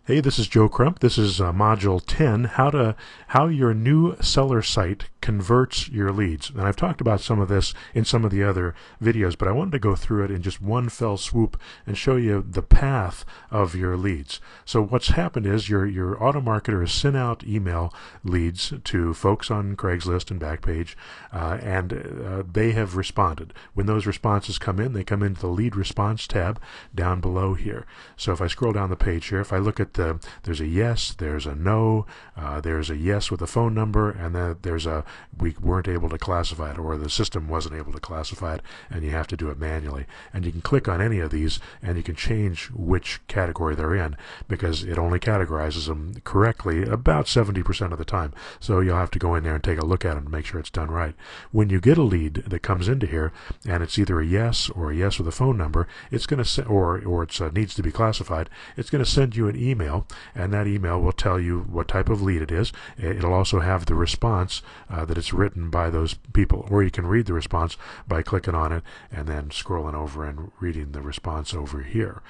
Hey, this is Joe Crump. This is Module 10, how your new seller site converts your leads. And I've talked about some of this in some of the other videos, but I wanted to go through it in just one fell swoop and show you the path of your leads. So what's happened is your Automarketer has sent out email leads to folks on Craigslist and Backpage, and they have responded. When those responses come in, they come into the lead response tab down below here. So if I scroll down the page here, if I look at there's a yes, there's a no, there's a yes with a phone number, and then there's a we weren't able to classify it, or the system wasn't able to classify it, and you have to do it manually. And you can click on any of these and you can change which category they're in, because it only categorizes them correctly about 70% of the time. So you'll have to go in there and take a look at them to make sure it's done right. When you get a lead that comes into here and it's either a yes or a yes with a phone number, it's going to or it needs to be classified, it's going to send you an email, and that email will tell you what type of lead it is. It'll also have the response that it's written by those people, or you can read the response by clicking on it and then scrolling over and reading the response over here.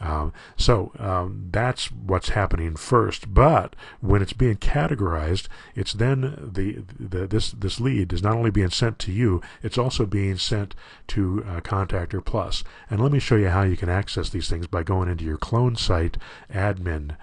That's what's happening first. But when it's being categorized, it's then this lead is not only being sent to you, it's also being sent to Contactor Plus. And let me show you how you can access these things by going into your clone site admin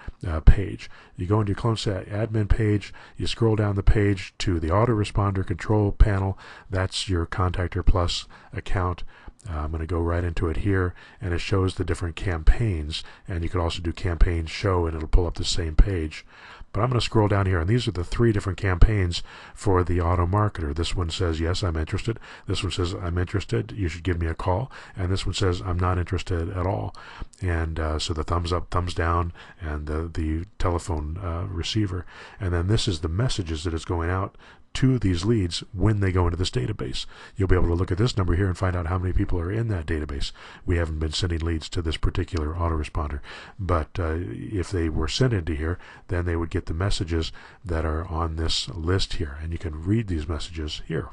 page. You go into your clone site admin page, you scroll down the page to the autoresponder control panel. That's your Contactor Plus account. I'm going to go right into it here, and it shows the different campaigns, and you can also do campaign show and it'll pull up the same page. But I'm going to scroll down here, and these are the 3 different campaigns for the Automarketer. This one says, yes, I'm interested. This one says, I'm interested, you should give me a call. And this one says, I'm not interested at all. And so the thumbs up, thumbs down, and the telephone receiver. And then this is the messages that is going out to these leads when they go into this database. You'll be able to look at this number here and find out how many people are in that database. We haven't been sending leads to this particular autoresponder, but if they were sent into here, then they would get the messages that are on this list here, and you can read these messages here.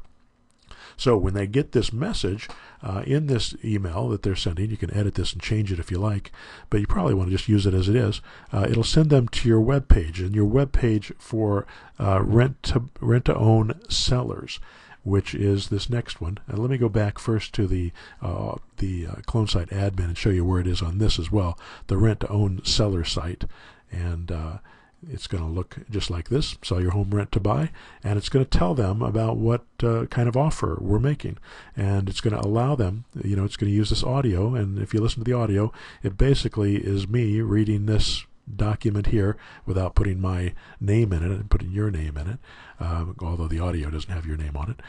So when they get this message in this email that they're sending, you can edit this and change it if you like, but you probably want to just use it as it is. It'll send them to your web page, and your web page for rent-to-own sellers, which is this next one. And let me go back first to the clone site admin and show you where it is on this as well, the rent-to-own seller site. And it's going to look just like this: sell your home, rent to buy, and it's going to tell them about what kind of offer we're making, and it's going to allow them, it's going to use this audio, and if you listen to the audio, it basically is me reading this document here without putting my name in it and putting your name in it, although the audio doesn't have your name on it.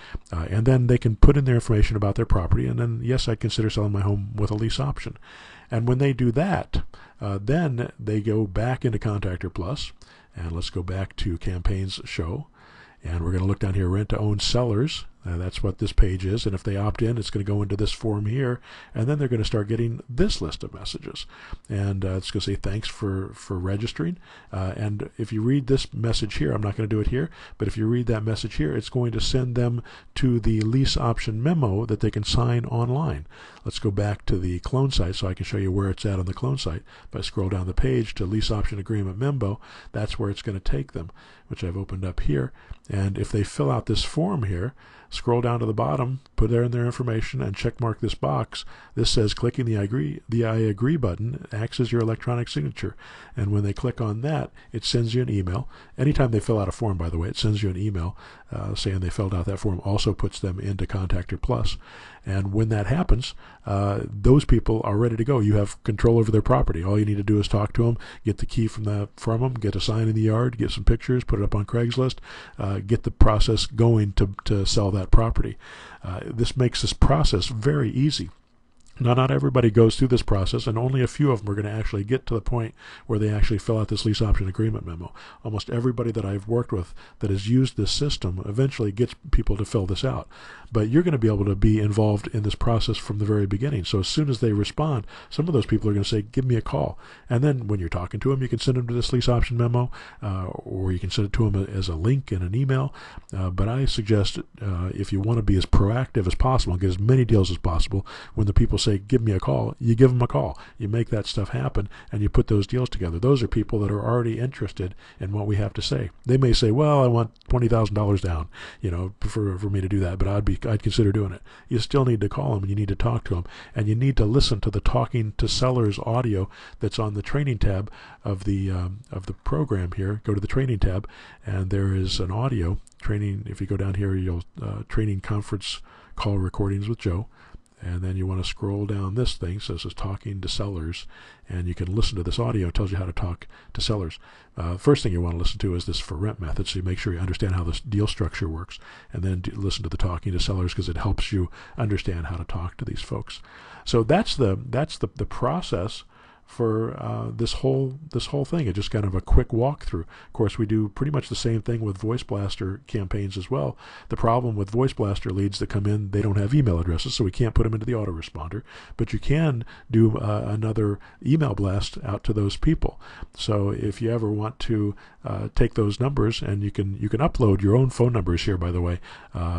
And then they can put in their information about their property, and then, yes, I consider selling my home with a lease option. And when they do that, then they go back into Contactor Plus, and let's go back to Campaigns Show, and we're going to look down here, Rent-to-Own Sellers. That's what this page is, and if they opt in, it's going to go into this form here, and then they're going to start getting this list of messages, and it's going to say thanks for registering. And if you read this message here, I'm not going to do it here, but if you read that message here, it's going to send them to the lease option memo that they can sign online. Let's go back to the clone site so I can show you where it's at on the clone site. If I scroll down the page to lease option agreement memo, that's where it's going to take them, which I've opened up here. And if they fill out this form here, scroll down to the bottom, put in their information, and check mark this box. This says clicking the I agree button acts as your electronic signature. And when they click on that, it sends you an email. Anytime they fill out a form, by the way, it sends you an email saying they filled out that form, also puts them into Contactor Plus. And when that happens, those people are ready to go. You have control over their property. All you need to do is talk to them, get the key from them, get a sign in the yard, get some pictures, put it up on Craigslist, get the process going to sell that property. This makes this process very easy. Now, not everybody goes through this process, and only a few of them are going to actually get to the point where they actually fill out this lease option agreement memo. Almost everybody that I've worked with that has used this system eventually gets people to fill this out. But you're going to be able to be involved in this process from the very beginning. So as soon as they respond, some of those people are going to say, give me a call. And then when you're talking to them, you can send them to this lease option memo, or you can send it to them as a link in an email. But I suggest if you want to be as proactive as possible and get as many deals as possible, when the people say, say, give me a call, you give them a call. You make that stuff happen, and you put those deals together. Those are people that are already interested in what we have to say. They may say, well, I want $20,000 down, for me to do that, but I'd consider doing it. You still need to call them, and you need to talk to them, and you need to listen to the Talking to Sellers audio that's on the training tab of the program here. Go to the training tab, and there is an audio training. If you go down here, you'll training conference call recordings with Joe, and then you want to scroll down this thing. So this is Talking to Sellers, and you can listen to this audio. It tells you how to talk to sellers. First thing you want to listen to is this for rent method, so you make sure you understand how this deal structure works, and then listen to the Talking to Sellers, because it helps you understand how to talk to these folks. So that's the process for this whole thing. It's just kind of a quick walkthrough. Of course, we do pretty much the same thing with Voice Blaster campaigns as well. The problem with Voice Blaster leads that come in, they don't have email addresses, so we can't put them into the autoresponder, but you can do another email blast out to those people. So if you ever want to take those numbers, and you can upload your own phone numbers here, by the way,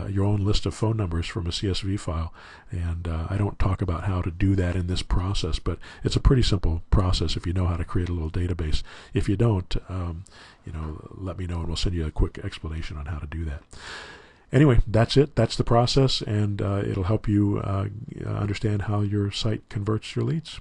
your own list of phone numbers from a CSV file, and I don't talk about how to do that in this process, but it's a pretty simple process if you know how to create a little database. If you don't, let me know, and we'll send you a quick explanation on how to do that. Anyway, that's it. That's the process, and it'll help you understand how your site converts your leads.